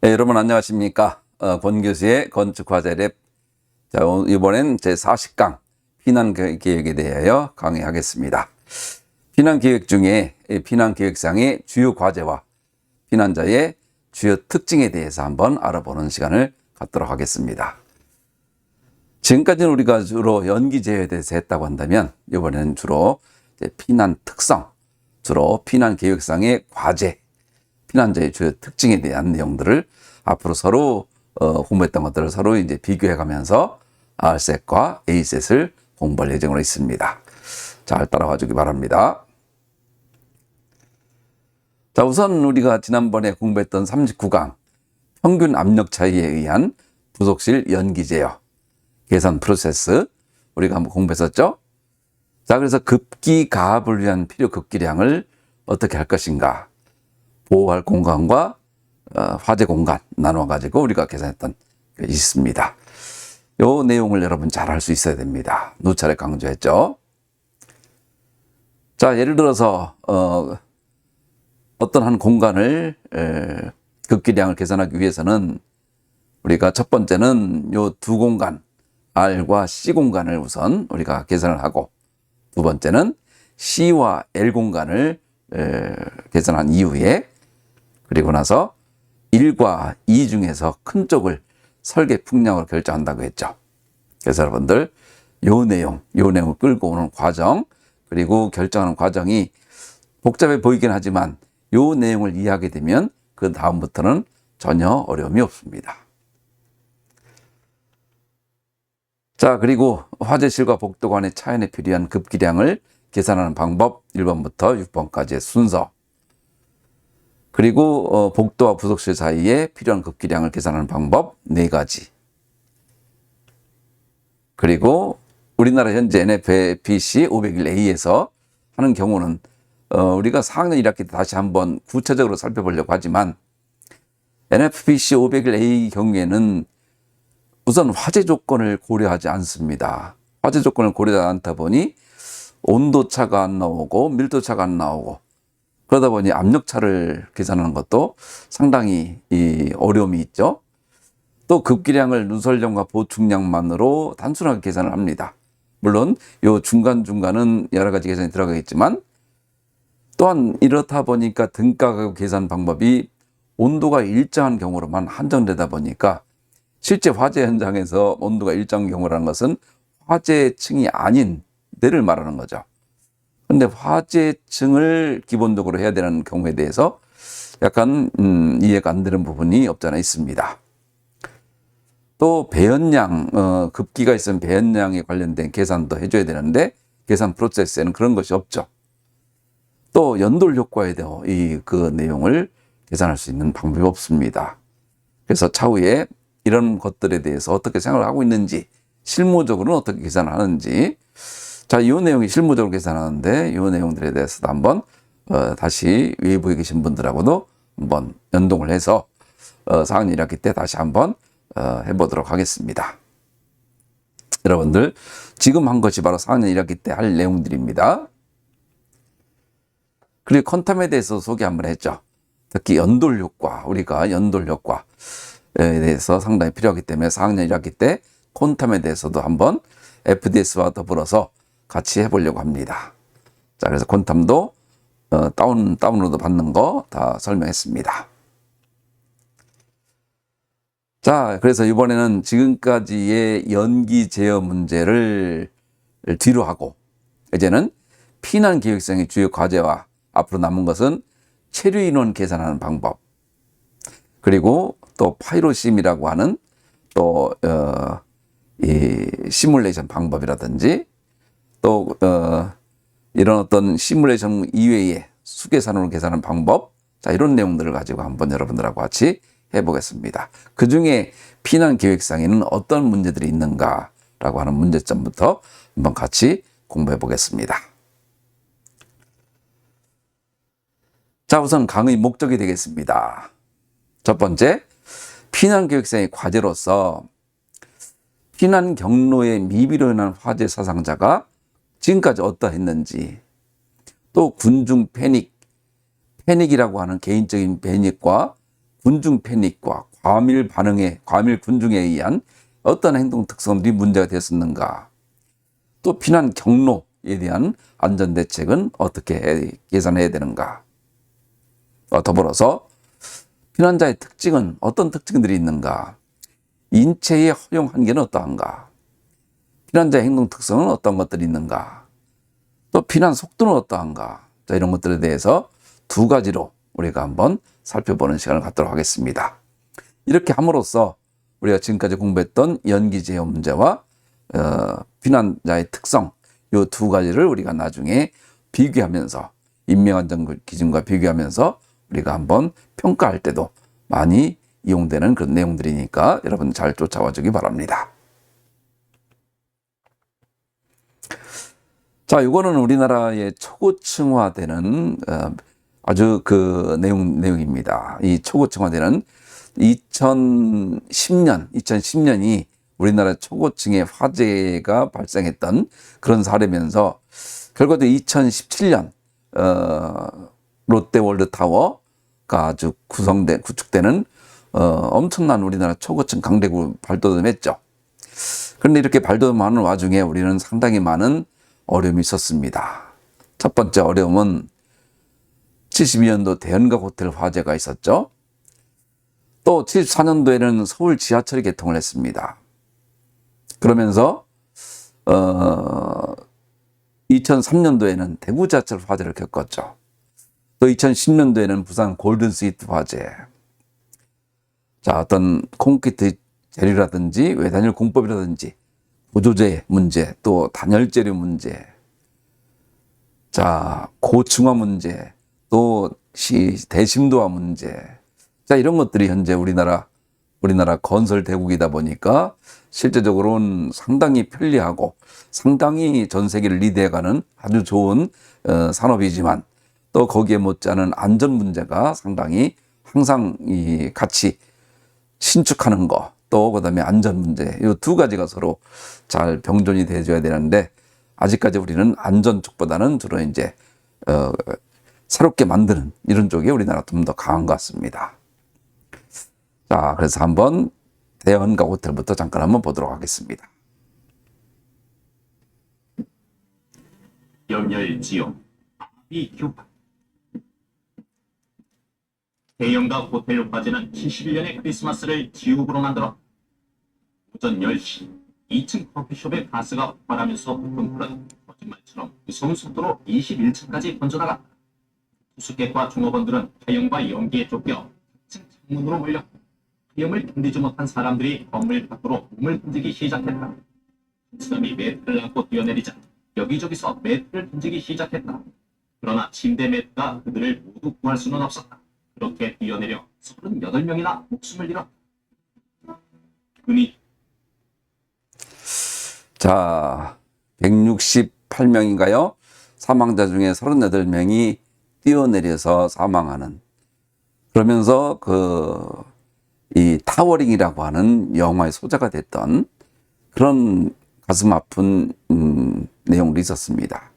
네, 여러분 안녕하십니까? 권 교수의 건축화재 랩. 자, 이번엔 제 40강 피난계획에 대하여 강의하겠습니다. 피난계획 중에 피난계획상의 주요 과제와 피난자의 주요 특징에 대해서 한번 알아보는 시간을 갖도록 하겠습니다. 지금까지는 우리가 주로 연기제어에 대해서 했다고 한다면 이번에는 주로 피난 특성, 주로 피난계획상의 과제, 피난자의 주요 특징에 대한 내용들을 앞으로 서로 공부했던 것들을 서로 이제 비교해 가면서 R셋과 A셋을 공부할 예정으로 있습니다. 잘 따라와 주기 바랍니다. 자, 우선 우리가 지난번에 공부했던 39강 평균 압력 차이에 의한 부속실 연기 제어 계산 프로세스 우리가 한번 공부했었죠. 자, 그래서 급기 가압을 위한 필요 급기량을 어떻게 할 것인가, 보호할 공간과 화재 공간 나눠 가지고 우리가 계산했던 게 있습니다. 요 내용을 여러분 잘 알 수 있어야 됩니다. 누차례 강조했죠. 자, 예를 들어서 어떤 한 공간을 급기량을 계산하기 위해서는 우리가 첫 번째는 요 두 공간 R과 C 공간을 우선 우리가 계산을 하고, 두 번째는 C와 L 공간을 계산한 이후에, 그리고 나서 1과 2 중에서 큰 쪽을 설계 풍량으로 결정한다고 했죠. 그래서 여러분들 요 내용을 끌고 오는 과정, 그리고 결정하는 과정이 복잡해 보이긴 하지만 요 내용을 이해하게 되면 그 다음부터는 전혀 어려움이 없습니다. 자, 그리고 화재실과 복도 간의 차이에 필요한 급기량을 계산하는 방법 1번부터 6번까지의 순서, 그리고 복도와 부속실 사이에 필요한 급기량을 계산하는 방법 4가지, 그리고 우리나라 현재 NFPC 501A에서 하는 경우는 우리가 4학년 1학기 때 다시 한번 구체적으로 살펴보려고 하지만, NFPC 501A 경우에는 우선 화재 조건을 고려하지 않습니다. 화재 조건을 고려하지 않다 보니 온도차가 안 나오고 밀도차가 안 나오고, 그러다 보니 압력차를 계산하는 것도 상당히 어려움이 있죠. 또 급기량을 누설량과 보충량만으로 단순하게 계산을 합니다. 물론 요 중간중간은 여러 가지 계산이 들어가겠지만, 또한 이렇다 보니까 등가 계산 방법이 온도가 일정한 경우로만 한정되다 보니까 실제 화재 현장에서 온도가 일정한 경우라는 것은 화재층이 아닌 데를 말하는 거죠. 근데 화재층을 기본적으로 해야 되는 경우에 대해서 약간 이해가 안 되는 부분이 없지 않아 있습니다. 또 배연량, 급기가 있으면 배연량에 관련된 계산도 해줘야 되는데 계산 프로세스에는 그런 것이 없죠. 또 연돌 효과에 대해 그 내용을 계산할 수 있는 방법이 없습니다. 그래서 차후에 이런 것들에 대해서 어떻게 생각을 하고 있는지, 실무적으로는 어떻게 계산하는지, 자, 이 내용이 실무적으로 계산하는데 이 내용들에 대해서도 한번 다시 외부에 계신 분들하고도 한번 연동을 해서 4학년 1학기 때 다시 한번 해보도록 하겠습니다. 여러분들 지금 한 것이 바로 4학년 1학기 때 할 내용들입니다. 그리고 컨텀에 대해서 소개 한번 했죠. 특히 연돌 효과, 우리가 연돌 효과에 대해서 상당히 필요하기 때문에 4학년 1학기 때 컨텀에 대해서도 한번 FDS와 더불어서 같이 해보려고 합니다. 자, 그래서 콘탐도 다운로드 받는 거 다 설명했습니다. 자, 그래서 이번에는 지금까지의 연기 제어 문제를 뒤로 하고, 이제는 피난 계획성의 주요 과제와 앞으로 남은 것은 체류 인원 계산하는 방법, 그리고 또 파이로심이라고 하는 또 이 시뮬레이션 방법이라든지, 또 이런 어떤 시뮬레이션 이외의 수계산으로 계산하는 방법, 자, 이런 내용들을 가지고 한번 여러분들하고 같이 해보겠습니다. 그 중에 피난 계획상에는 어떤 문제들이 있는가라고 하는 문제점부터 한번 같이 공부해 보겠습니다. 자, 우선 강의 목적이 되겠습니다. 첫 번째, 피난 계획상의 과제로서 피난 경로의 미비로 인한 화재 사상자가 지금까지 어떠했는지, 또 군중 패닉이라고 하는 개인적인 패닉과 군중 패닉과 과밀 반응에, 과밀 군중에 의한 어떤 행동 특성들이 문제가 됐었는가? 또 피난 경로에 대한 안전 대책은 어떻게 계산해야 되는가? 더불어서 피난자의 특징은 어떤 특징들이 있는가? 인체의 허용 한계는 어떠한가? 피난자의 행동 특성은 어떤 것들이 있는가? 또 피난 속도는 어떠한가? 자, 이런 것들에 대해서 두 가지로 우리가 한번 살펴보는 시간을 갖도록 하겠습니다. 이렇게 함으로써 우리가 지금까지 공부했던 연기 제어 문제와 피난자의 특성, 이 두 가지를 우리가 나중에 비교하면서 인명안전 기준과 비교하면서 우리가 한번 평가할 때도 많이 이용되는 그런 내용들이니까 여러분 잘 쫓아와 주기 바랍니다. 자, 이거는 우리나라의 초고층화되는 아주 그 내용입니다. 이 초고층화되는 2010년이 우리나라 초고층의 화재가 발생했던 그런 사례면서 결과도 2017년 롯데월드타워가 아주 구축되는 엄청난 우리나라 초고층 강대구 발돋움했죠. 그런데 이렇게 발돋움하는 와중에 우리는 상당히 많은 어려움이 있었습니다. 첫 번째 어려움은 72년도 대연각 호텔 화재가 있었죠. 또 74년도에는 서울 지하철이 개통을 했습니다. 그러면서 2003년도에는 대구 지하철 화재를 겪었죠. 또 2010년도에는 부산 골든스위트 화재. 자, 어떤 콘크리트 재료라든지 외단열 공법이라든지 구조재 문제, 또 단열 재료 문제, 자, 고층화 문제, 또 대심도화 문제. 자, 이런 것들이 현재 우리나라 건설 대국이다 보니까 실제적으로는 상당히 편리하고 상당히 전 세계를 리드해가는 아주 좋은 산업이지만 또 거기에 못지않은 안전 문제가 상당히 항상 같이 신축하는 거, 또 그다음에 안전 문제, 이 두 가지가 서로 잘 병존이 돼줘야 되는데 아직까지 우리는 안전 쪽보다는 주로 이제 새롭게 만드는 이런 쪽에 우리나라 좀 더 강한 것 같습니다. 자, 그래서 한번 대연각 호텔부터 잠깐 한번 보도록 하겠습니다. 연열지역 비규파 대연각 호텔 화재는 71년의 크리스마스를 지옥으로 만들어 오전 10시 2층 커피숍에 가스가 폭발하면서 불은 거짓말처럼 무서운 속도로 21층까지 번져나갔다. 투숙객과 종업원들은 화염과 연기에 쫓겨 2층 창문으로 몰렸고 화염을 견디지 못한 사람들이 건물 밖으로 몸을 던지기 시작했다. 사람이 매트를 안고 뛰어내리자 여기저기서 매트를 던지기 시작했다. 그러나 침대 매트가 그들을 모두 구할 수는 없었다. 그렇게 뛰어내려 38명이나 목숨을 잃었다. 흔히 자, 168명인가요? 사망자 중에 38명이 뛰어내려서 사망하는. 그러면서 이 타워링이라고 하는 영화의 소재가 됐던 그런 가슴 아픈 내용도 있었습니다.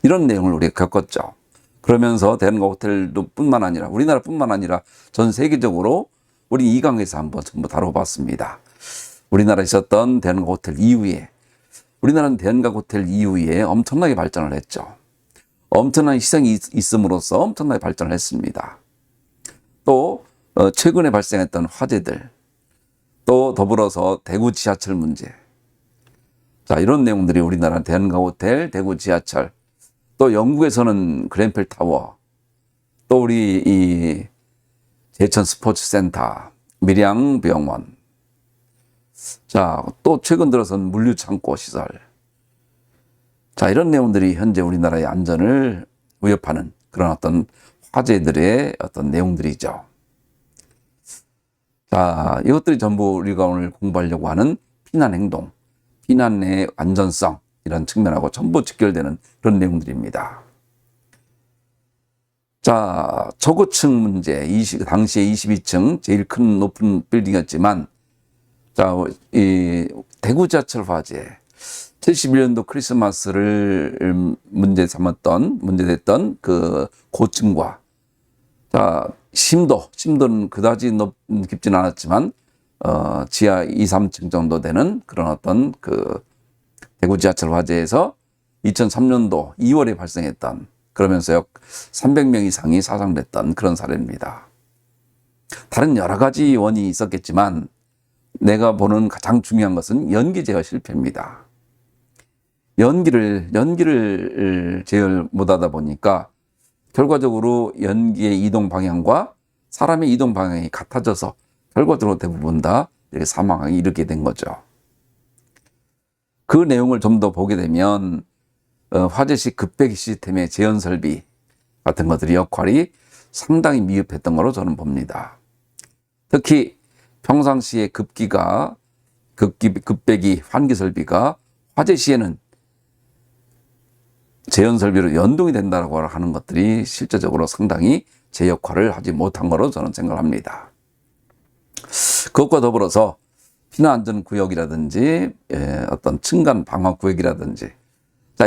이런 내용을 우리가 겪었죠. 그러면서 대연각 호텔도 뿐만 아니라 우리나라뿐만 아니라 전 세계적으로 우리 이강에서 한번 전부 다뤄봤습니다. 우리나라에 있었던 대연각 호텔 이후에 우리나라는 대연각 호텔 이후에 엄청나게 발전을 했죠. 엄청난 희생이 있음으로써 엄청나게 발전을 했습니다. 또 최근에 발생했던 화재들, 또 더불어서 대구 지하철 문제. 자, 이런 내용들이 우리나라 대연각 호텔, 대구 지하철, 또 영국에서는 그랜펠 타워, 또 우리 이 제천 스포츠센터, 밀양병원, 자, 또 최근 들어서는 물류창고 시설. 자, 이런 내용들이 현재 우리나라의 안전을 위협하는 그런 어떤 화재들의 어떤 내용들이죠. 자, 이것들이 전부 우리가 오늘 공부하려고 하는 피난 행동, 피난의 안전성, 이런 측면하고 전부 직결되는 그런 내용들입니다. 자, 저고층 문제, 당시에 22층, 제일 큰 높은 빌딩이었지만, 자, 이 대구 지하철 화재, 71년도 크리스마스를 문제됐던 그 고층과, 자, 심도는 그다지 깊지는 않았지만 지하 2, 3층 정도 되는 그런 어떤 그 대구 지하철 화재에서 2003년도 2월에 발생했던, 그러면서 약 300명 이상이 사상됐던 그런 사례입니다. 다른 여러 가지 원인이 있었겠지만 내가 보는 가장 중요한 것은 연기 제어 실패입니다. 연기를 제어를 못하다 보니까 결과적으로 연기의 이동 방향과 사람의 이동 방향이 같아져서 결과적으로 대부분 다 이렇게 사망에 이르게 된 거죠. 그 내용을 좀 더 보게 되면 화재 시 급배기 시스템의 재현 설비 같은 것들이 역할이 상당히 미흡했던 거로 저는 봅니다. 특히 평상시에 급배기 환기 설비가 화재 시에는 재현 설비로 연동이 된다고 하는 것들이 실제적으로 상당히 제 역할을 하지 못한 거로 저는 생각합니다. 그것과 더불어서 피난안전구역이라든지 어떤 층간 방어구역이라든지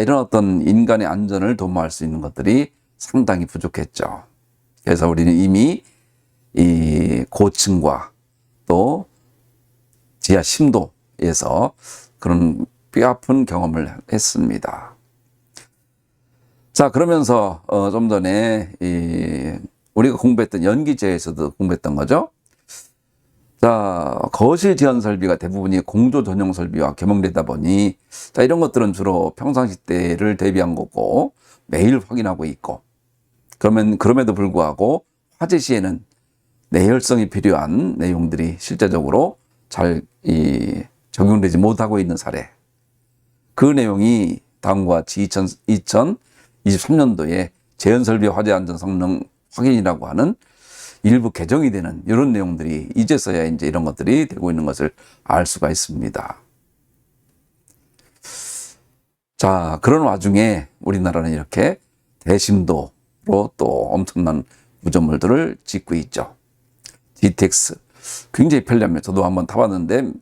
이런 어떤 인간의 안전을 도모할 수 있는 것들이 상당히 부족했죠. 그래서 우리는 이미 이 고층과 또 지하 심도에서 그런 뼈아픈 경험을 했습니다. 자, 그러면서 좀 전에 우리가 공부했던 연기제에서도 공부했던 거죠. 자, 거실 지원 설비가 대부분이 공조 전용 설비와 겸용되다 보니 이런 것들은 주로 평상시 때를 대비한 거고 매일 확인하고 있고, 그럼에도 불구하고 화재 시에는 내열성이 필요한 내용들이 실제적으로 잘 적용되지 못하고 있는 사례. 그 내용이 다음과 같이 2023년도에 재현설비 화재 안전 성능 확인이라고 하는 일부 개정이 되는 이런 내용들이 이제서야 이제 이런 것들이 되고 있는 것을 알 수가 있습니다. 자, 그런 와중에 우리나라는 이렇게 대심도로 또 엄청난 구조물들을 짓고 있죠. GTX 굉장히 편리합니다. 저도 한번 타봤는데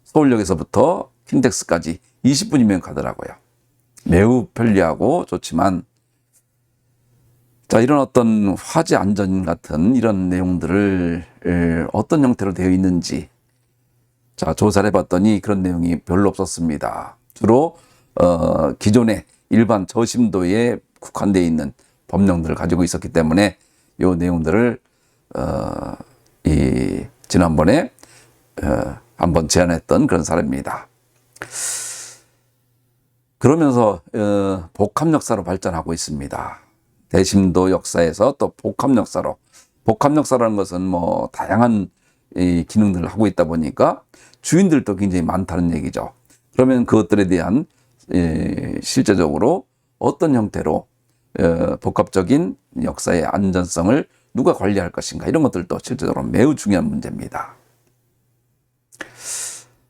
서울역에서부터 킨텍스까지 20분이면 가더라고요. 매우 편리하고 좋지만, 자, 이런 어떤 화재 안전 같은 이런 내용들을 어떤 형태로 되어 있는지 조사를 해봤더니 그런 내용이 별로 없었습니다. 주로 기존의 일반 저심도에 국한되어 있는 법령들을 가지고 있었기 때문에 이 내용들을 지난번에 한번 제안했던 그런 사례입니다. 그러면서 복합 역사로 발전하고 있습니다. 대심도 역사에서 또 복합 역사라는 것은 뭐 다양한 기능들을 하고 있다 보니까 주인들도 굉장히 많다는 얘기죠. 그러면 그것들에 대한 실제적으로 어떤 형태로 복합적인 역사의 안전성을 누가 관리할 것인가, 이런 것들도 실제적으로 매우 중요한 문제입니다.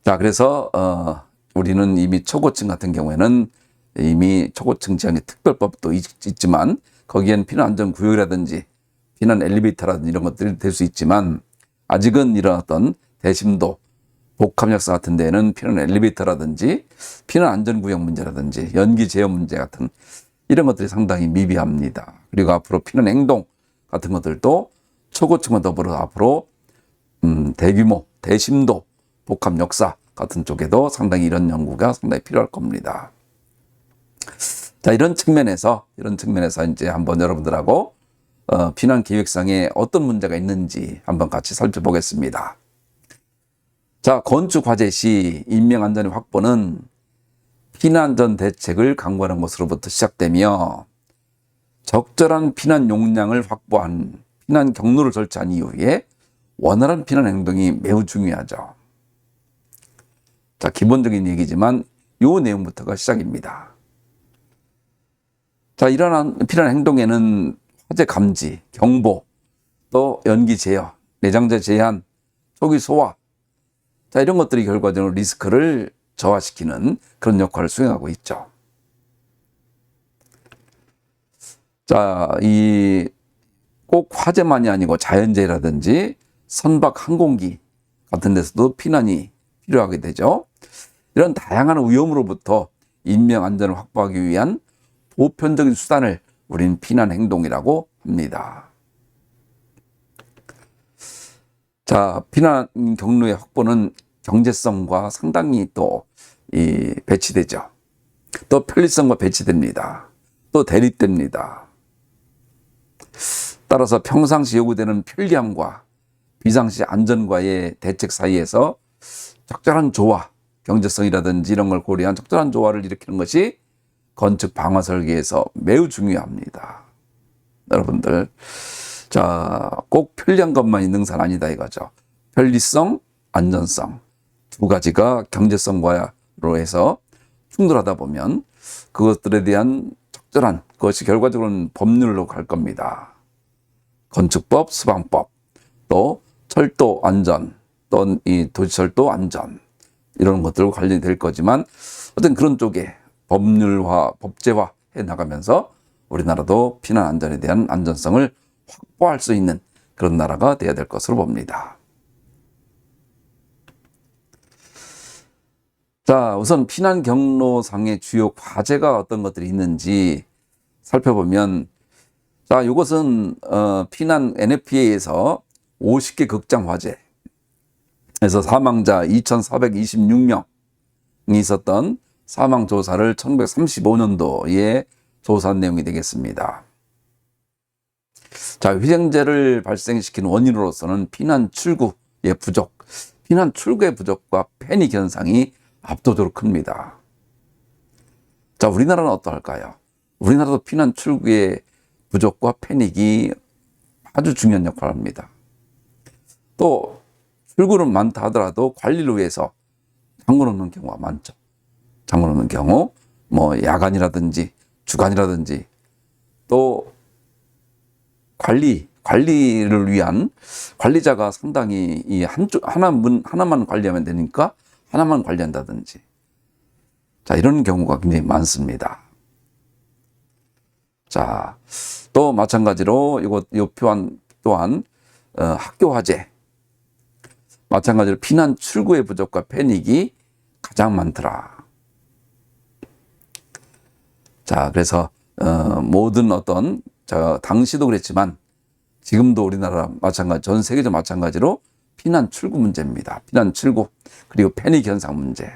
자, 그래서 우리는 이미 초고층 같은 경우에는 이미 초고층 지하기 특별법도 있지만 거기엔 피난안전구역이라든지 피난 엘리베이터라든지 이런 것들이 될 수 있지만, 아직은 이런 어떤 대심도 복합역사 같은 데는 피난 엘리베이터라든지 피난안전구역 문제라든지 연기 제어 문제 같은 이런 것들이 상당히 미비합니다. 그리고 앞으로 피난행동 같은 것들도 초고층과 더불어 앞으로 대규모 대심도 복합역사 같은 쪽에도 상당히 이런 연구가 상당히 필요할 겁니다. 자, 이런 측면에서 이제 한번 여러분들하고 피난 계획상에 어떤 문제가 있는지 한번 같이 살펴보겠습니다. 자, 건축 화재 시 인명 안전의 확보는 피난안전 대책을 강구하는 것으로부터 시작되며 적절한 피난 용량을 확보한 피난 경로를 설치한 이후에 원활한 피난 행동이 매우 중요하죠. 자, 기본적인 얘기지만 이 내용부터가 시작입니다. 자, 이러한 피난 행동에는 화재 감지, 경보, 또 연기 제어, 내장재 제한, 초기 소화, 자, 이런 것들이 결과적으로 리스크를 저하시키는 그런 역할을 수행하고 있죠. 자, 꼭 화재만이 아니고 자연재해라든지 선박 항공기 같은 데서도 피난이 필요하게 되죠. 이런 다양한 위험으로부터 인명 안전을 확보하기 위한 보편적인 수단을 우리는 피난 행동이라고 합니다. 자, 피난 경로의 확보는 경제성과 상당히 또 배치되죠. 또 편리성과 배치됩니다. 또 대립됩니다. 따라서 평상시 요구되는 편리함과 비상시 안전과의 대책 사이에서 적절한 조화, 경제성이라든지 이런 걸 고려한 적절한 조화를 일으키는 것이 건축 방화 설계에서 매우 중요합니다. 여러분들, 자, 꼭 편리한 것만 있는 산 아니다 이거죠. 편리성, 안전성 두 가지가 경제성과로 해서 충돌하다 보면 그것들에 대한 적절한 그것이 결과적으로는 법률로 갈 겁니다. 건축법, 수방법, 또 철도 안전, 또 이 도시철도 안전 이런 것들과 관련이 될 거지만 어떤 그런 쪽에 법률화, 법제화 해 나가면서 우리나라도 피난 안전에 대한 안전성을 확보할 수 있는 그런 나라가 돼야 될 것으로 봅니다. 자, 우선 피난 경로상의 주요 과제가 어떤 것들이 있는지 살펴보면, 자, 이것은 피난 NFPA에서 50개 극장 화재에서 사망자 2,426명이 있었던 사망 조사를 1935년도에 조사한 내용이 되겠습니다. 자, 희생자를 발생시킨 원인으로서는 피난 출구의 부족, 피난 출구의 부족과 패닉 현상이 압도적으로 큽니다. 자, 우리나라는 어떠할까요? 우리나라도 피난 출구의 부족과 패닉이 아주 중요한 역할을 합니다. 또 출구는 많다 하더라도 관리를 위해서 잠궈 놓는 경우가 많죠. 잠궈 놓는 경우, 뭐 야간이라든지 주간이라든지 또 관리를 위한 관리자가 상당히 이 하나만 관리하면 되니까 하나만 관리한다든지. 자, 이런 경우가 굉장히 많습니다. 자, 또 마찬가지로 이 또한 학교 화재. 마찬가지로 피난 출구의 부족과 패닉이 가장 많더라. 자, 그래서 모든 당시도 그랬지만 지금도 우리나라 마찬가지, 전 세계적 마찬가지로 피난 출구 문제입니다. 피난 출구 그리고 패닉 현상 문제.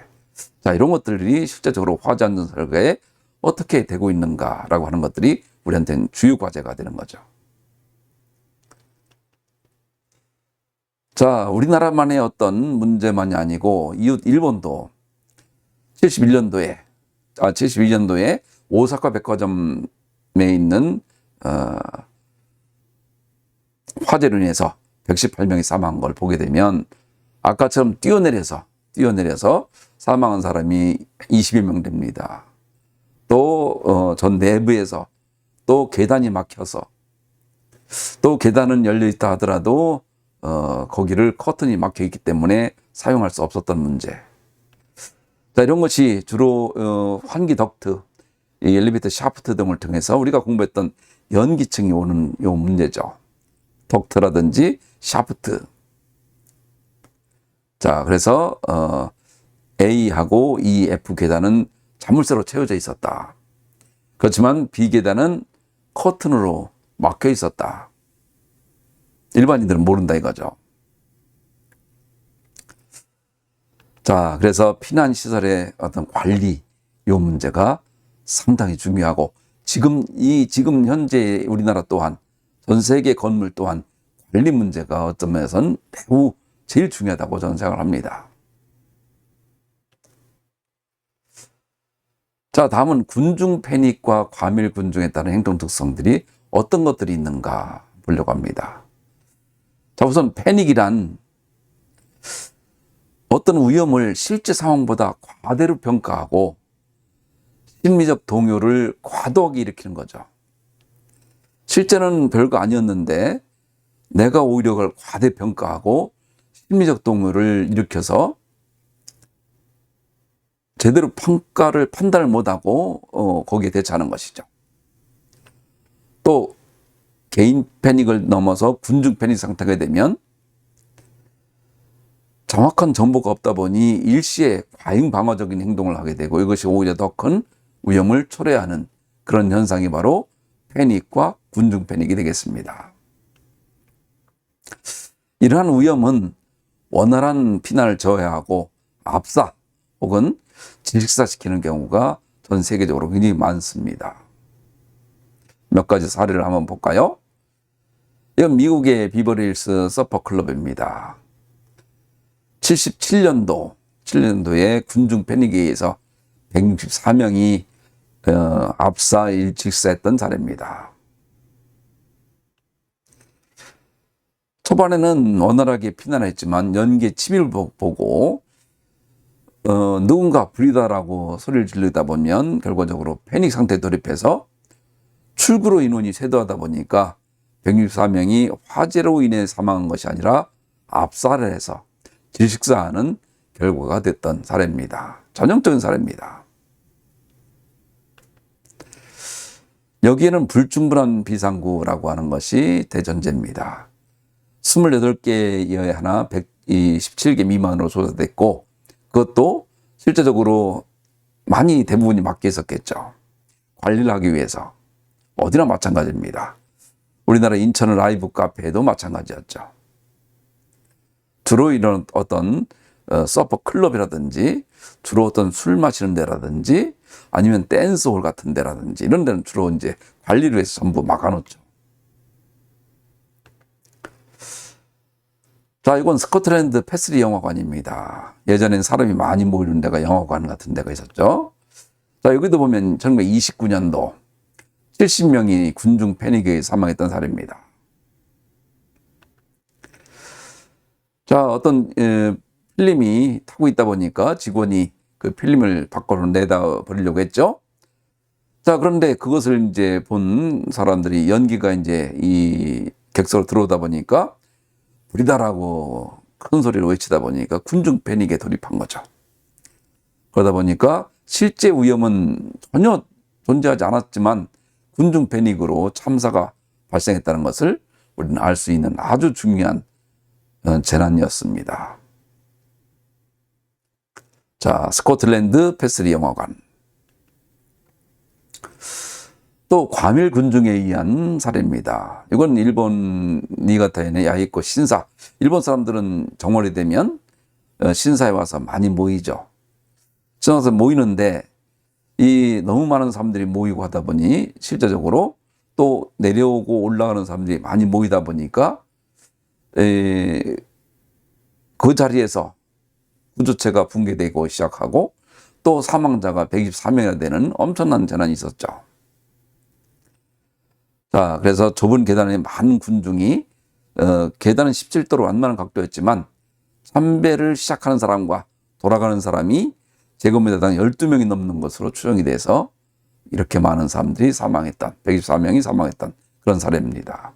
자, 이런 것들이 실제적으로 화재 안전 설계에 어떻게 되고 있는가라고 하는 것들이 우리한테는 주요 과제가 되는 거죠. 자, 우리나라만의 어떤 문제만이 아니고 이웃 일본도 72년도에 오사카 백화점에 있는 화재로 인해서 118명이 사망한 걸 보게 되면 아까처럼 뛰어내려서 사망한 사람이 20여 명 됩니다. 또 전 내부에서 또 계단이 막혀서 또 계단은 열려 있다 하더라도 거기를 커튼이 막혀 있기 때문에 사용할 수 없었던 문제. 자, 이런 것이 주로 환기 덕트, 엘리베이터 샤프트 등을 통해서 우리가 공부했던 연기층이 오는 요 문제죠. 덕트라든지 샤프트. 자, 그래서 A하고 E, F 계단은 자물쇠로 채워져 있었다. 그렇지만 B 계단은 커튼으로 막혀 있었다. 일반인들은 모른다 이거죠. 자, 그래서 피난시설의 어떤 관리, 요 문제가 상당히 중요하고, 지금 현재 우리나라 또한, 전 세계 건물 또한 관리 문제가 어떤 면에서는 매우 제일 중요하다고 저는 생각을 합니다. 자, 다음은 군중 패닉과 과밀 군중에 따른 행동 특성들이 어떤 것들이 있는가 보려고 합니다. 자, 우선 패닉이란 어떤 위험을 실제 상황보다 과대로 평가하고 심리적 동요를 과도하게 일으키는 거죠. 실제는 별거 아니었는데 내가 오히려 그걸 과대평가하고 심리적 동요를 일으켜서 제대로 판단을 못하고 거기에 대처하는 것이죠. 또 개인 패닉을 넘어서 군중 패닉 상태가 되면 정확한 정보가 없다 보니 일시에 과잉 방어적인 행동을 하게 되고 이것이 오히려 더 큰 위험을 초래하는 그런 현상이 바로 패닉과 군중 패닉이 되겠습니다. 이러한 위험은 원활한 피난을 저해야 하고 압사 혹은 질식사시키는 경우가 전 세계적으로 굉장히 많습니다. 몇 가지 사례를 한번 볼까요? 이건 미국의 비버리힐스 서퍼클럽입니다. 7년도에 군중 패닉에 의해서 164명이 압사 질식사했던 사례입니다. 초반에는 원활하게 피난했지만 연기의 침입을 보고 누군가 불이다라고 소리를 지르다 보면 결과적으로 패닉 상태에 돌입해서 출구로 인원이 쇄도하다 보니까 164명이 화재로 인해 사망한 것이 아니라 압사를 해서 질식사하는 결과가 됐던 사례입니다. 전형적인 사례입니다. 여기에는 불충분한 비상구라고 하는 것이 대전제입니다. 28개에 하나 117개 미만으로 조사됐고 그것도 실제적으로 많이 대부분이 막혀 있었겠죠. 관리를 하기 위해서. 어디나 마찬가지입니다. 우리나라 인천 라이브 카페에도 마찬가지였죠. 주로 이런 어떤 서퍼 클럽이라든지 주로 어떤 술 마시는 데라든지 아니면 댄스홀 같은 데라든지 이런 데는 주로 이제 관리를 해서 전부 막아놓죠. 자, 이건 스코틀랜드 패스리 영화관입니다. 예전엔 사람이 많이 모이는 데가 영화관 같은 데가 있었죠. 자, 여기도 보면 1929년도 70명이 군중 패닉에 사망했던 사례입니다. 자, 어떤 필름이 타고 있다 보니까 직원이 그 필름을 밖으로 내다 버리려고 했죠. 자, 그런데 그것을 이제 본 사람들이 연기가 이제 이 객석으로 들어오다 보니까 불이다라고 큰 소리로 외치다 보니까 군중 패닉에 돌입한 거죠. 그러다 보니까 실제 위험은 전혀 존재하지 않았지만 군중 패닉으로 참사가 발생했다는 것을 우리는 알 수 있는 아주 중요한 재난이었습니다. 자, 스코틀랜드 패스리 영화관. 또 과밀 군중에 의한 사례입니다. 이건 일본 니가타현의 야이코 신사. 일본 사람들은 정월이 되면 신사에 와서 많이 모이죠. 신사에 와서 모이는데 이 너무 많은 사람들이 모이고 하다 보니 실제적으로 또 내려오고 올라가는 사람들이 많이 모이다 보니까 그 자리에서 구조체가 붕괴되고 시작하고 또 사망자가 124명이나 되는 엄청난 재난이 있었죠. 자, 그래서 좁은 계단에 많은 군중이 계단은 17도로 완만한 각도였지만 참배를 시작하는 사람과 돌아가는 사람이 제곱미터당 12명이 넘는 것으로 추정이 돼서 이렇게 많은 사람들이 사망했던 124명이 사망했던 그런 사례입니다.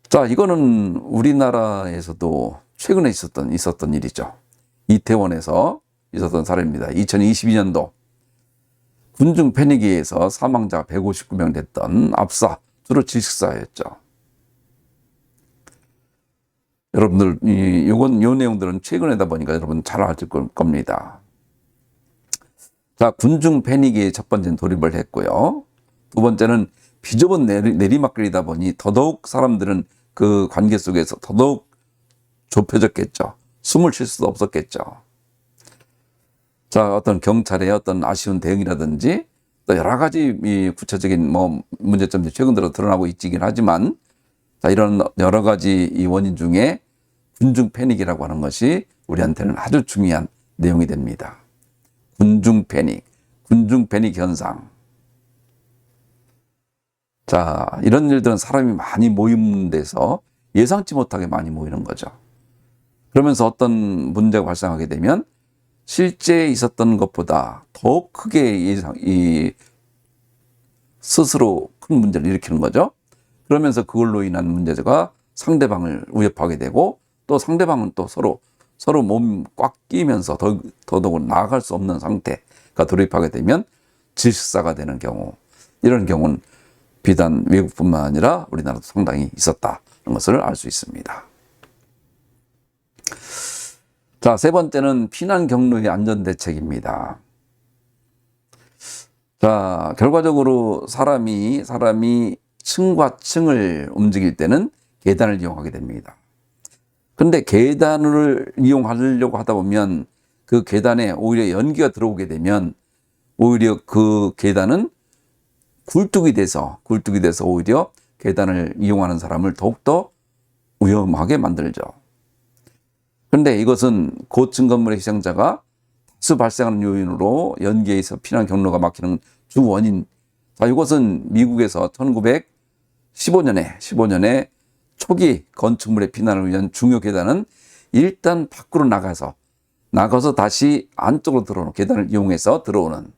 자, 이거는 우리나라에서도 최근에 있었던 일이죠. 이태원에서 있었던 사례입니다. 2022년도 군중 패닉에 의해서 사망자 159명 됐던 압사, 주로 질식사였죠. 여러분들, 요 내용들은 최근에다 보니까 여러분 잘 아실 겁니다. 자, 군중 패닉에 첫 번째는 돌입을 했고요. 두 번째는 비좁은 내리막길이다 보니 더더욱 사람들은 그 관계 속에서 더더욱 좁혀졌겠죠. 숨을 쉴 수도 없었겠죠. 자, 어떤 경찰의 어떤 아쉬운 대응이라든지 또 여러 가지 이 구체적인 문제점들이 최근 들어 드러나고 있긴 하지만 자, 이런 여러 가지 이 원인 중에 군중 패닉이라고 하는 것이 우리한테는 아주 중요한 내용이 됩니다. 군중 패닉 현상. 자, 이런 일들은 사람이 많이 모이는 데서 예상치 못하게 많이 모이는 거죠. 그러면서 어떤 문제가 발생하게 되면 실제 있었던 것보다 더 크게 스스로 큰 문제를 일으키는 거죠. 그러면서 그걸로 인한 문제가 상대방을 위협하게 되고 또 상대방은 또 서로 몸 꽉 끼면서 더더욱 나아갈 수 없는 상태가 돌입하게 되면 질식사가 되는 경우, 이런 경우는 비단 외국뿐만 아니라 우리나라도 상당히 있었다는 것을 알 수 있습니다. 자, 세 번째는 피난 경로의 안전 대책입니다. 자, 결과적으로 사람이 층과 층을 움직일 때는 계단을 이용하게 됩니다. 근데 계단을 이용하려고 하다 보면 그 계단에 오히려 연기가 들어오게 되면 오히려 그 계단은 굴뚝이 돼서 오히려 계단을 이용하는 사람을 더욱더 위험하게 만들죠. 그런데 이것은 고층 건물의 희생자가 다수 발생하는 요인으로 연기에 의해서 피난 경로가 막히는 주 원인. 자, 이것은 미국에서 1915년에 초기 건축물의 피난을 위한 중요 계단은 일단 밖으로 나가서 다시 안쪽으로 들어오는 계단을 이용해서 들어오는.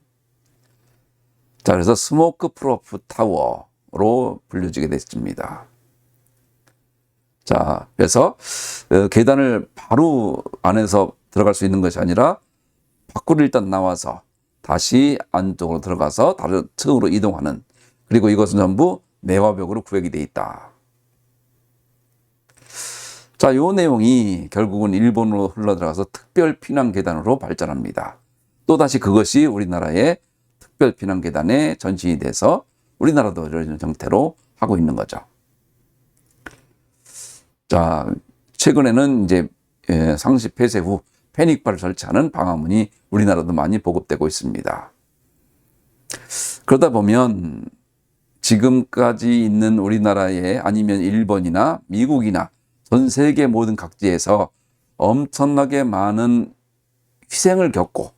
자, 그래서 스모크 프루프 타워로 불려지게 됐습니다. 자, 그래서 계단을 바로 안에서 들어갈 수 있는 것이 아니라 밖으로 일단 나와서 다시 안쪽으로 들어가서 다른 층으로 이동하는, 그리고 이것은 전부 내화벽으로 구획이 되어 있다. 자, 요 내용이 결국은 일본으로 흘러들어가서 특별 피난 계단으로 발전합니다. 또다시 그것이 우리나라의 특별 피난 계단에 전신이 돼서 우리나라도 이런 형태로 하고 있는 거죠. 자, 최근에는 이제 상시 폐쇄 후 패닉바를 설치하는 방화문이 우리나라도 많이 보급되고 있습니다. 그러다 보면 지금까지 있는 우리나라에 아니면 일본이나 미국이나 전 세계 모든 각지에서 엄청나게 많은 희생을 겪고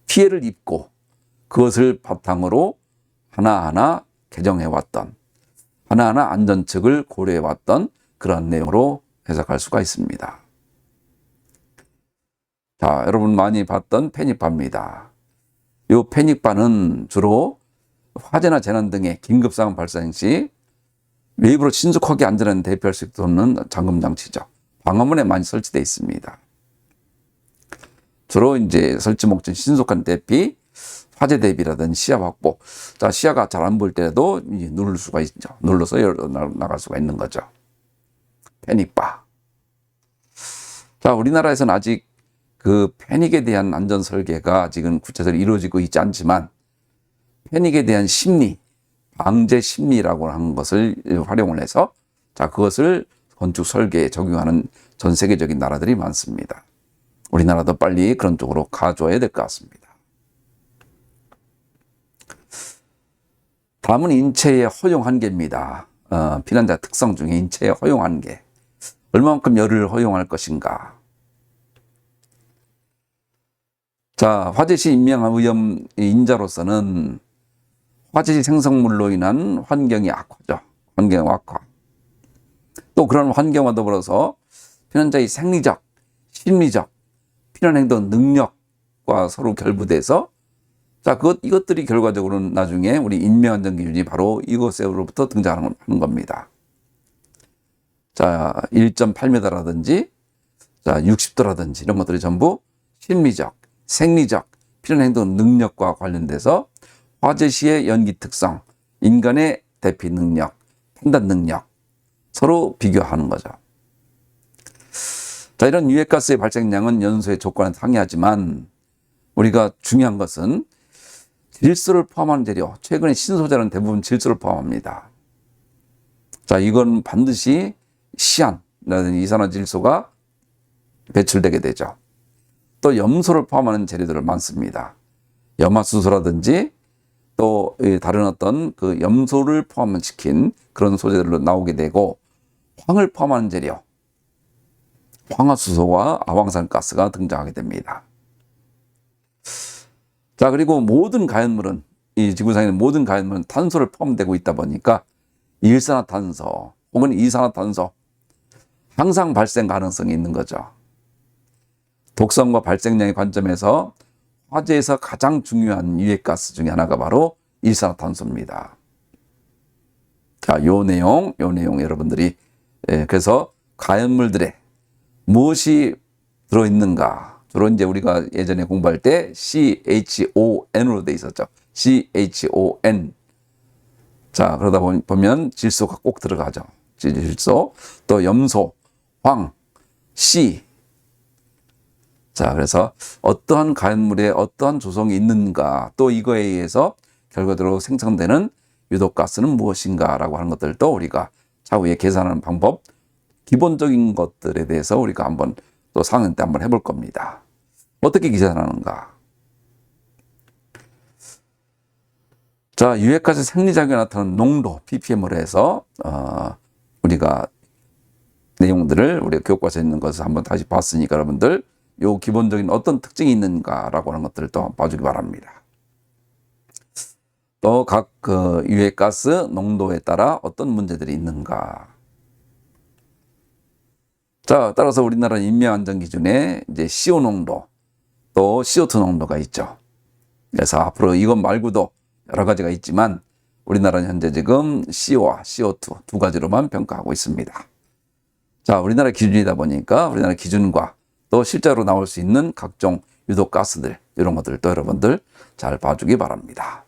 피해를 입고 그것을 바탕으로 하나하나 개정해왔던, 하나하나 안전책을 고려해왔던 그런 내용으로 해석할 수가 있습니다. 자, 여러분 많이 봤던 패닉바입니다. 이 패닉바는 주로 화재나 재난 등의 긴급 상황 발생 시 외부로 신속하게 안전한 대피할 수 있는 잠금 장치죠. 방화문에 많이 설치되어 있습니다. 주로 이제 설치 목적은 신속한 대피, 화재 대비라든지 시야 확보. 자, 시야가 잘 안 보일 때라도 누를 수가 있죠. 눌러서 나갈 수가 있는 거죠. 패닉바. 자, 우리나라에서는 아직 그 패닉에 대한 안전 설계가 지금 구체적으로 이루어지고 있지 않지만 패닉에 대한 심리, 방제 심리라고 하는 것을 활용을 해서 자, 그것을 건축 설계에 적용하는 전 세계적인 나라들이 많습니다. 우리나라도 빨리 그런 쪽으로 가줘야 될 것 같습니다. 다음은 인체의 허용 한계입니다. 피난자 특성 중에 인체의 허용 한계. 얼마만큼 열을 허용할 것인가. 자, 화재 시 인명한 위험 인자로서는 화재 시 생성물로 인한 환경의 악화죠. 환경 악화. 또 그런 환경과 더불어서 피난자의 생리적, 심리적, 피난 행동 능력과 서로 결부돼서 자, 이것들이 결과적으로는 나중에 우리 인명안전 기준이 바로 이것으로부터 등장하는 겁니다. 자, 1.8m라든지, 자, 60도라든지 이런 것들이 전부 심리적, 생리적, 피난 행동 능력과 관련돼서 화재 시의 연기 특성, 인간의 대피 능력, 판단 능력, 서로 비교하는 거죠. 자, 이런 유해가스의 발생량은 연소의 조건에 상이하지만 우리가 중요한 것은 질소를 포함하는 재료, 최근에 신소재는 대부분 질소를 포함합니다. 자, 이건 반드시 시안이라든지 이산화질소가 배출되게 되죠. 또 염소를 포함하는 재료들을 많습니다. 염화수소라든지 또 다른 어떤 그 염소를 포함시킨 그런 소재들로 나오게 되고 황을 포함하는 재료, 황화수소와 아황산가스가 등장하게 됩니다. 자, 그리고 모든 가연물은, 이 지구상에 있는 모든 가연물은 탄소를 포함되고 있다 보니까 일산화탄소 혹은 이산화탄소 항상 발생 가능성이 있는 거죠. 독성과 발생량의 관점에서 화재에서 가장 중요한 유해가스 중에 하나가 바로 일산화탄소입니다. 자, 요 내용 여러분들이 그래서 가연물들에 무엇이 들어있는가, 주로 이제 우리가 예전에 공부할 때 CHON으로 돼 있었죠. CHON. 자, 그러다 보면 질소가 꼭 들어가죠. 질소, 또 염소, 황, C. 자, 그래서 어떠한 가연물에 어떠한 조성이 있는가, 또 이거에 의해서 결과적으로 생성되는 유독가스는 무엇인가라고 하는 것들도 우리가 차후에 계산하는 방법, 기본적인 것들에 대해서 우리가 한번 또 4학년 때 한번 해볼 겁니다. 어떻게 계산하는가? 자, 유해가스 생리작용에 나타나는 농도, ppm으로 해서 우리가 내용들을 우리가 교과서에 있는 것을 한번 다시 봤으니까 여러분들 요 기본적인 어떤 특징이 있는가라고 하는 것들을 또 봐주기 바랍니다. 또 각 그 유해가스 농도에 따라 어떤 문제들이 있는가. 자, 따라서 우리나라 인명안전기준에 이제 CO 농도, 또 CO2 농도가 있죠. 그래서 앞으로 이것 말고도 여러 가지가 있지만 우리나라는 현재 지금 CO와 CO2 두 가지로만 평가하고 있습니다. 자, 우리나라 기준이다 보니까 우리나라 기준과 또 실제로 나올 수 있는 각종 유독가스들, 이런 것들도 여러분들 잘 봐주기 바랍니다.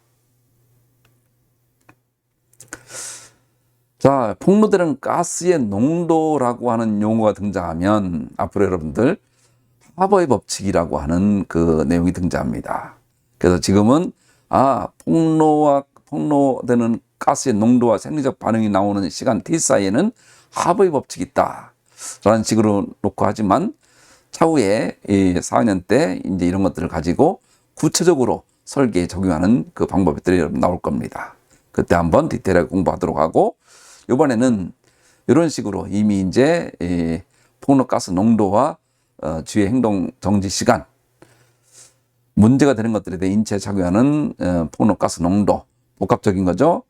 자, 폭로되는 가스의 농도라고 하는 용어가 등장하면 앞으로 여러분들 하버의 법칙이라고 하는 그 내용이 등장합니다. 그래서 지금은 폭로되는 가스의 농도와 생리적 반응이 나오는 시간 t 사이에는 하버의 법칙이 있다 라는 식으로 놓고 하지만 차후에 4학년 때 이제 이런 것들을 가지고 구체적으로 설계에 적용하는 그 방법들이 나올 겁니다. 그때 한번 디테일하게 공부하도록 하고, 이번에는 이런 식으로 이미 이제 폭로가스 농도와 주의 행동 정지 시간, 문제가 되는 것들에 대해 인체에 작용하는 폭로가스 농도, 복합적인 거죠.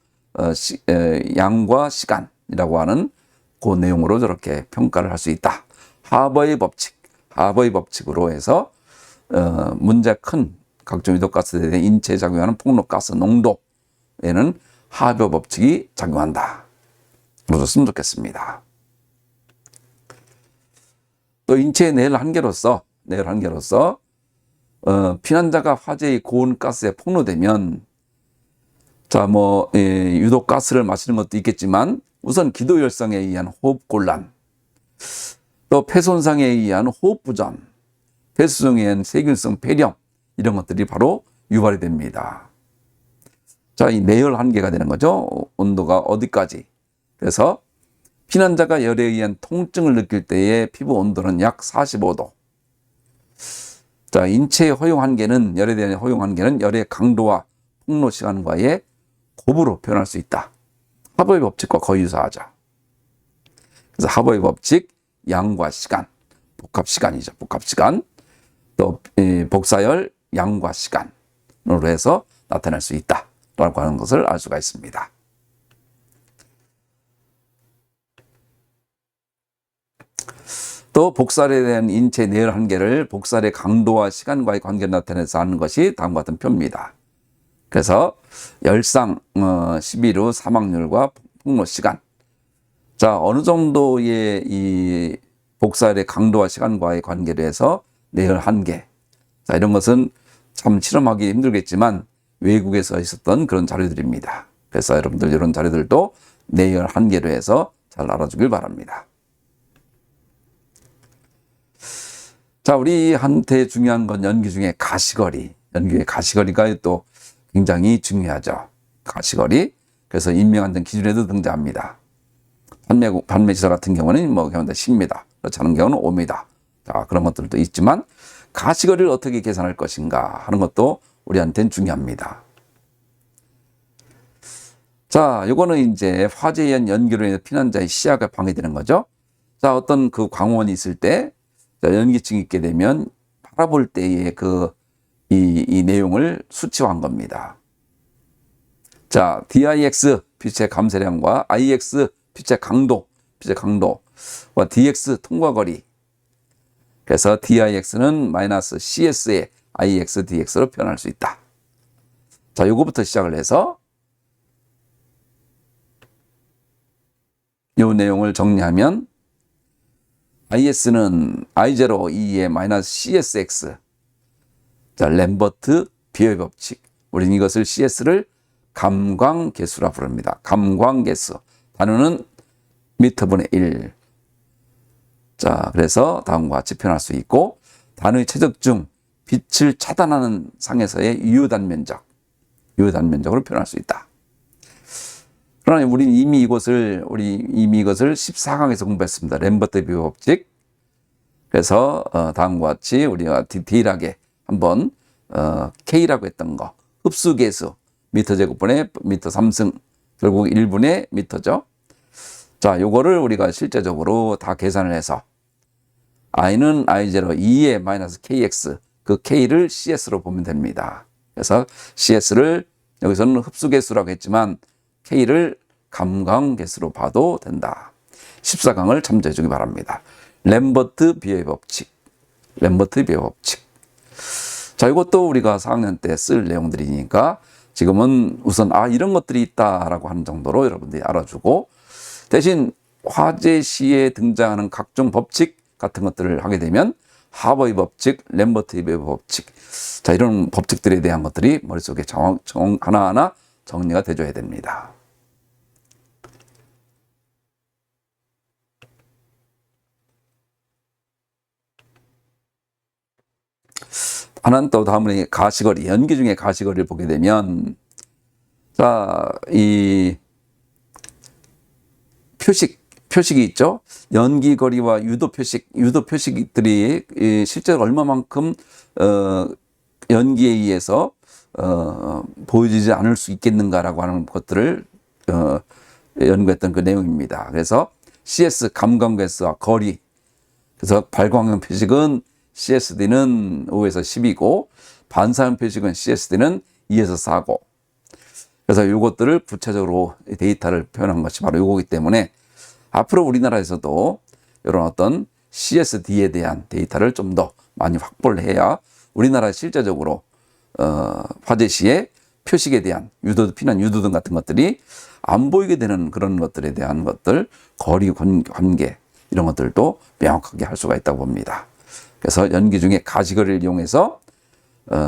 양과 시간이라고 하는 그 내용으로 저렇게 평가를 할 수 있다. 하버의 법칙으로 해서 문제 큰 각종 유독가스에 대해 인체에 작용하는 폭로가스 농도에는 하버 법칙이 작용한다. 그러셨으면 좋겠습니다. 또 인체의 내열 한계로서 피난자가 화재의 고온 가스에 폭로되면 유독가스를 마시는 것도 있겠지만 우선 기도열성에 의한 호흡곤란, 또 폐손상에 의한 호흡부전, 폐수종에 의한 세균성 폐렴, 이런 것들이 바로 유발이 됩니다. 자, 이 내열 한계가 되는 거죠. 온도가 어디까지. 그래서 피난자가 열에 의한 통증을 느낄 때의 피부 온도는 약 45도. 자, 인체의 허용 한계는, 열에 대한 허용 한계는 열의 강도와 폭로 시간과의 곱으로 표현할 수 있다. 하버의 법칙과 거의 유사하죠. 그래서 하버의 법칙, 양과 시간, 복합시간이죠. 복합시간. 또 복사열, 양과 시간으로 해서 나타낼 수 있다라고 하는 것을 알 수가 있습니다. 또 복살에 대한 인체 내열 한계를 복살의 강도와 시간과의 관계를 나타내서 하는 것이 다음과 같은 표입니다. 그래서 열상 11후 사망률과 폭로 시간. 자, 어느 정도의 이 복살의 강도와 시간과의 관계를 해서 내열 한계. 자, 이런 것은 참 실험하기 힘들겠지만 외국에서 있었던 그런 자료들입니다. 그래서 여러분들 이런 자료들도 내열 한계로 해서 잘 알아주길 바랍니다. 자, 우리한테 중요한 건 연기 중에 가시거리. 연기의 가시거리가 또 굉장히 중요하죠. 가시거리. 그래서 인명안전 기준에도 등장합니다. 판매시설 같은 경우는 경우는 10m, 그렇지 않은 경우는 5m. 자, 그런 것들도 있지만 가시거리를 어떻게 계산할 것인가 하는 것도 우리한테는 중요합니다. 자, 요거는 이제 화재에 의한 연기로 인해 피난자의 시야가 방해되는 거죠. 자, 어떤 그 광원이 있을 때 연기증이 있게 되면 바라볼 때의 이 내용을 수치화한 겁니다. 자, DIX 빛의 감쇄량과 IX 빛의 강도와 DX 통과거리. 그래서 DIX는 마이너스 CS의 IX DX로 표현할 수 있다. 자, 요거부터 시작을 해서 요 내용을 정리하면 IS는 I02의 마이너스 CSX. 자, 램버트 비어의 법칙. 우리는 이것을 CS를 감광계수라 부릅니다. 감광계수. 단위는 미터분의 1. 자, 그래서 다음과 같이 표현할 수 있고, 단위의 최적 중 빛을 차단하는 상에서의 유효단면적으로 표현할 수 있다. 그러나 우리 이미 이것을 14강에서 공부했습니다. 램버트 비교 법칙. 그래서 다음과 같이 우리가 디테일하게 한번 K라고 했던 거, 흡수계수 미터 제곱분의 미터 3승, 결국 1분의 미터죠. 자, 요거를 우리가 실제적으로 다 계산을 해서 i는 i0, 2의 마이너스 kx, 그 k를 cs로 보면 됩니다. 그래서 cs를 여기서는 흡수계수라고 했지만 k를 감강계수로 봐도 된다. 14강을 참조해 주기 바랍니다. 램버트 비교의 법칙. 램버트 비교의 법칙. 자, 이것도 우리가 4학년 때 쓸 내용들이니까 지금은 우선 이런 것들이 있다라고 하는 정도로 여러분들이 알아주고, 대신 화제시에 등장하는 각종 법칙 같은 것들을 하게 되면 하버의 법칙, 램버트의 법칙, 자, 이런 법칙들에 대한 것들이 머릿속에 하나하나 정리가 돼줘야 됩니다. 하나는 또 다음으로 가시거리, 연기 중에 가시거리를 보게 되면, 자, 이 표식이 있죠. 연기거리와 유도표식들이 실제로 얼마만큼 연기에 의해서 보여지지 않을 수 있겠는가라고 하는 것들을 연구했던 그 내용입니다. 그래서 CS 감광계수와 거리, 그래서 발광형 표식은 CSD는 5에서 10이고 반사형 표식은 CSD는 2에서 4고, 그래서 이것들을 구체적으로 데이터를 표현한 것이 바로 이거기 때문에 앞으로 우리나라에서도 이런 어떤 CSD에 대한 데이터를 좀 더 많이 확보를 해야 우리나라 실제적으로 화재시의 표식에 대한 피난 유도등 같은 것들이 안 보이게 되는 그런 것들에 대한 것들, 거리 관계 이런 것들도 명확하게 할 수가 있다고 봅니다. 그래서 연기 중에 가시거리를 이용해서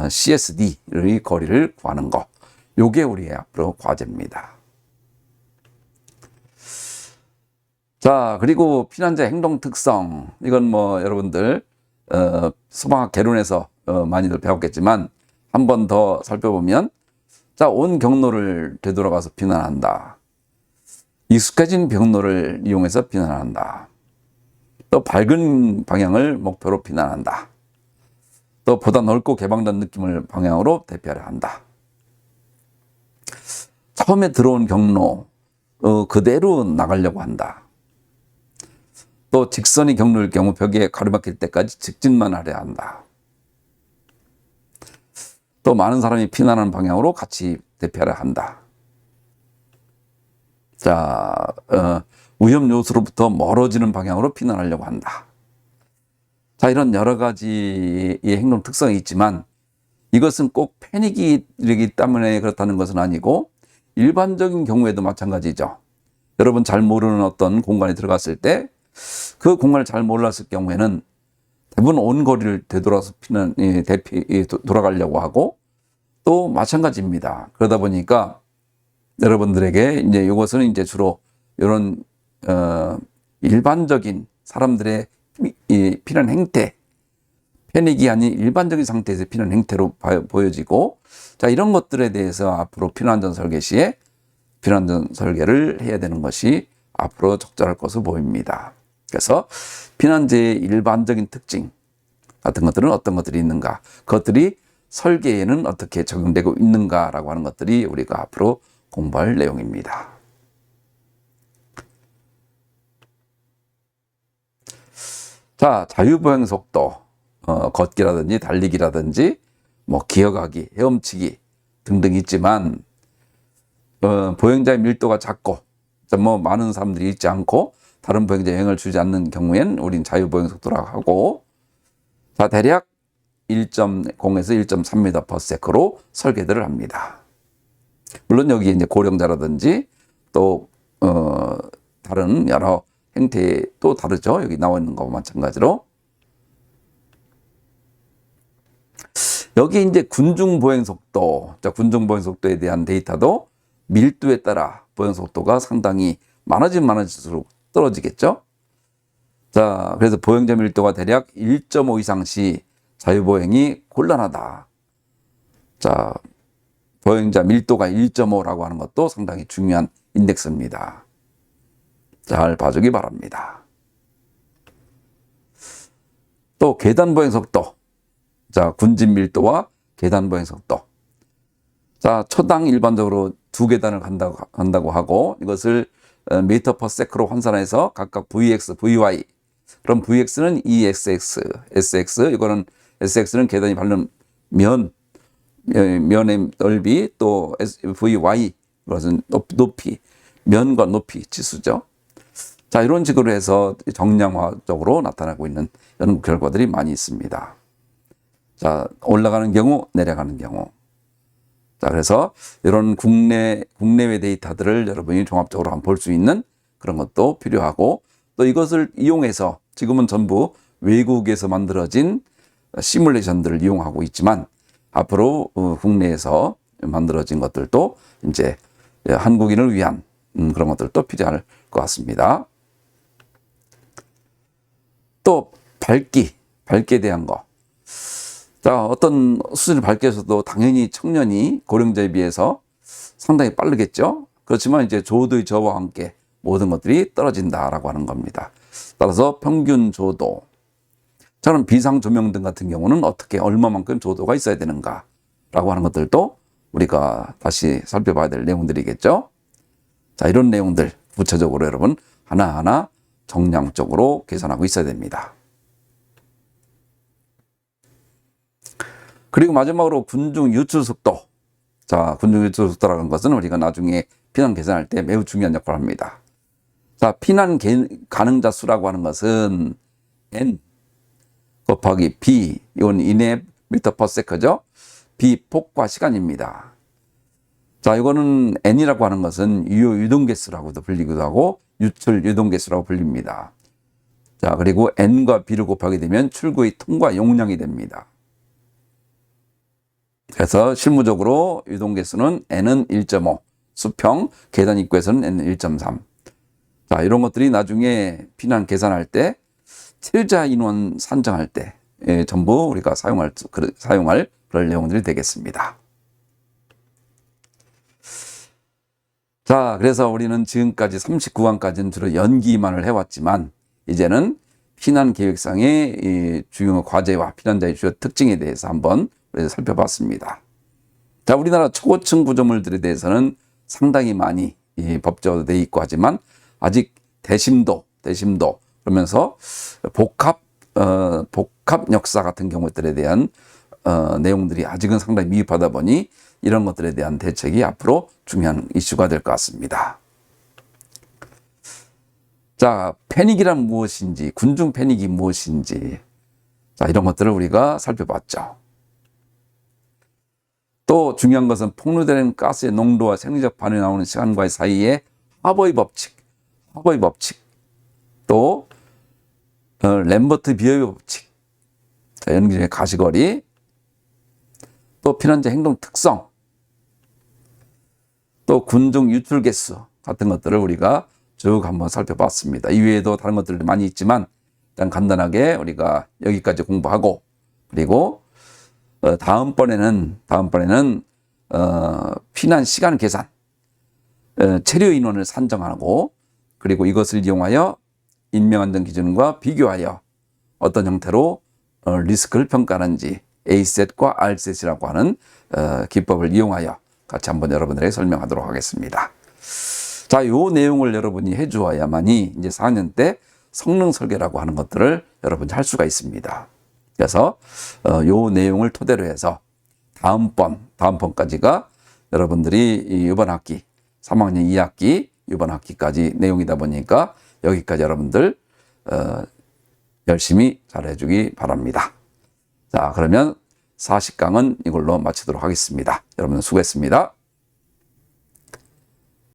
CSD의 거리를 구하는 거, 요게 우리의 앞으로 과제입니다. 자, 그리고 피난자 행동 특성, 이건 뭐 여러분들 수방학 개론에서 많이들 배웠겠지만 한 번 더 살펴보면, 자, 온 경로를 되돌아가서 피난한다. 익숙해진 경로를 이용해서 피난한다. 또 밝은 방향을 목표로 피난한다. 또 보다 넓고 개방된 느낌을 방향으로 대피하려 한다. 처음에 들어온 경로 그대로 나가려고 한다. 또 직선이 경로일 경우 벽에 가로막힐 때까지 직진만 하려 한다. 또 많은 사람이 피난하는 방향으로 같이 대피하려 한다. 자, 위험 요소로부터 멀어지는 방향으로 피난하려고 한다. 자, 이런 여러 가지의 행동 특성이 있지만 이것은 꼭 패닉이기 때문에 그렇다는 것은 아니고 일반적인 경우에도 마찬가지죠. 여러분 잘 모르는 어떤 공간에 들어갔을 때 그 공간을 잘 몰랐을 경우에는 대부분 온 거리를 되돌아서 돌아가려고 하고, 또 마찬가지입니다. 그러다 보니까 여러분들에게 이제 이것은 이제 주로 이런 일반적인 사람들의 피난 행태, 패닉이 아닌 일반적인 상태에서 피난 행태로 보여지고, 자, 이런 것들에 대해서 앞으로 피난안전 설계 시에 피난안전 설계를 해야 되는 것이 앞으로 적절할 것으로 보입니다. 그래서 피난재의 일반적인 특징 같은 것들은 어떤 것들이 있는가, 그것들이 설계에는 어떻게 적용되고 있는가라고 하는 것들이 우리가 앞으로 공부할 내용입니다. 자, 자유보행 속도, 걷기라든지 달리기라든지 뭐 기어가기, 헤엄치기 등등 있지만 보행자의 밀도가 작고 뭐 많은 사람들이 있지 않고 다른 보행자에 영향을 주지 않는 경우엔 우린 자유보행 속도라고 하고, 자, 대략 1.0에서 1.3m/s로 설계들을 합니다. 물론 여기 이제 고령자라든지 또 다른 여러 행태 또 다르죠. 여기 나와 있는 거와 마찬가지로. 여기 이제 군중 보행 속도, 자, 군중 보행 속도에 대한 데이터도 밀도에 따라 보행 속도가 상당히 많아질수록 떨어지겠죠. 자, 그래서 보행자 밀도가 대략 1.5 이상 시 자유보행이 곤란하다. 자, 보행자 밀도가 1.5라고 하는 것도 상당히 중요한 인덱스입니다. 잘 봐주기 바랍니다. 또 계단 보행 속도. 자, 군진 밀도와 계단 보행 속도. 자, 초당 일반적으로 2계단을 간다고 하고 이것을 미터 퍼 세크로 환산해서 각각 VX, VY. 그럼 VX는 EXX, SX. 이거는 SX는 계단이 밟는 면의 넓이, 또 VY. 이것은 높이, 면과 높이 지수죠. 자, 이런 식으로 해서 정량화적으로 나타나고 있는 연구 결과들이 많이 있습니다. 자, 올라가는 경우, 내려가는 경우. 자, 그래서 이런 국내외 데이터들을 여러분이 종합적으로 한번 볼 수 있는 그런 것도 필요하고, 또 이것을 이용해서 지금은 전부 외국에서 만들어진 시뮬레이션들을 이용하고 있지만 앞으로 국내에서 만들어진 것들도 이제 한국인을 위한 그런 것들도 필요할 것 같습니다. 또 밝기에 대한 거. 자, 어떤 수준의 밝기에서도 당연히 청년이 고령자에 비해서 상당히 빠르겠죠. 그렇지만 이제 조도의 저와 함께 모든 것들이 떨어진다라고 하는 겁니다. 따라서 평균 조도. 저는 비상 조명등 같은 경우는 어떻게 얼마만큼 조도가 있어야 되는가라고 하는 것들도 우리가 다시 살펴봐야 될 내용들이겠죠. 자, 이런 내용들 구체적으로 여러분 하나하나 정량적으로 계산하고 있어야 됩니다. 그리고 마지막으로 군중 유출 속도. 자, 군중 유출 속도라는 것은 우리가 나중에 피난 계산할 때 매우 중요한 역할을 합니다. 자, 피난 가능자 수라고 하는 것은 N 곱하기 B, 이건 이내 미터 퍼 세크죠. B 폭과 시간입니다. 자, 이거는 N이라고 하는 것은 유효 유동개수라고도 불리기도 하고 유출 유동개수라고 불립니다. 자, 그리고 N과 B를 곱하게 되면 출구의 통과 용량이 됩니다. 그래서 실무적으로 유동개수는 N은 1.5, 수평, 계단 입구에서는 N은 1.3. 자, 이런 것들이 나중에 피난 계산할 때, 체류자 인원 산정할 때 전부 우리가 사용할 그런 내용들이 되겠습니다. 자, 그래서 우리는 지금까지 39강까지는 주로 연기만을 해왔지만 이제는 피난 계획상의 이 주요 과제와 피난자의 주요 특징에 대해서 한번 살펴봤습니다. 자, 우리나라 초고층 구조물들에 대해서는 상당히 많이 법제화되어 있고 하지만 아직 대심도 그러면서 복합 역사 같은 경우들에 대한 내용들이 아직은 상당히 미흡하다 보니 이런 것들에 대한 대책이 앞으로 중요한 이슈가 될 것 같습니다. 자, 패닉이란 무엇인지, 군중 패닉이 무엇인지, 자, 이런 것들을 우리가 살펴봤죠. 또 중요한 것은 폭로되는 가스의 농도와 생리적 반응이 나오는 시간과의 사이에 하버의 법칙, 또 램버트 비어의 법칙, 자, 연기중의 가시거리, 또 피난자 행동 특성, 또 군중 유출 개수 같은 것들을 우리가 쭉 한번 살펴봤습니다. 이외에도 다른 것들도 많이 있지만 일단 간단하게 우리가 여기까지 공부하고, 그리고 다음번에는 피난 시간 계산, 체류 인원을 산정하고, 그리고 이것을 이용하여 인명안전 기준과 비교하여 어떤 형태로 리스크를 평가하는지 A셋과 R셋이라고 하는 기법을 이용하여 같이 한번 여러분들에게 설명하도록 하겠습니다. 자, 요 내용을 여러분이 해주어야만이 이제 4학년 때 성능 설계라고 하는 것들을 여러분이 할 수가 있습니다. 그래서 요 내용을 토대로 해서 다음번까지가 여러분들이 이번 학기 3학년 2학기 이번 학기까지 내용이다 보니까 여기까지 여러분들 열심히 잘해주기 바랍니다. 자, 그러면 40강은 이걸로 마치도록 하겠습니다. 여러분 수고했습니다.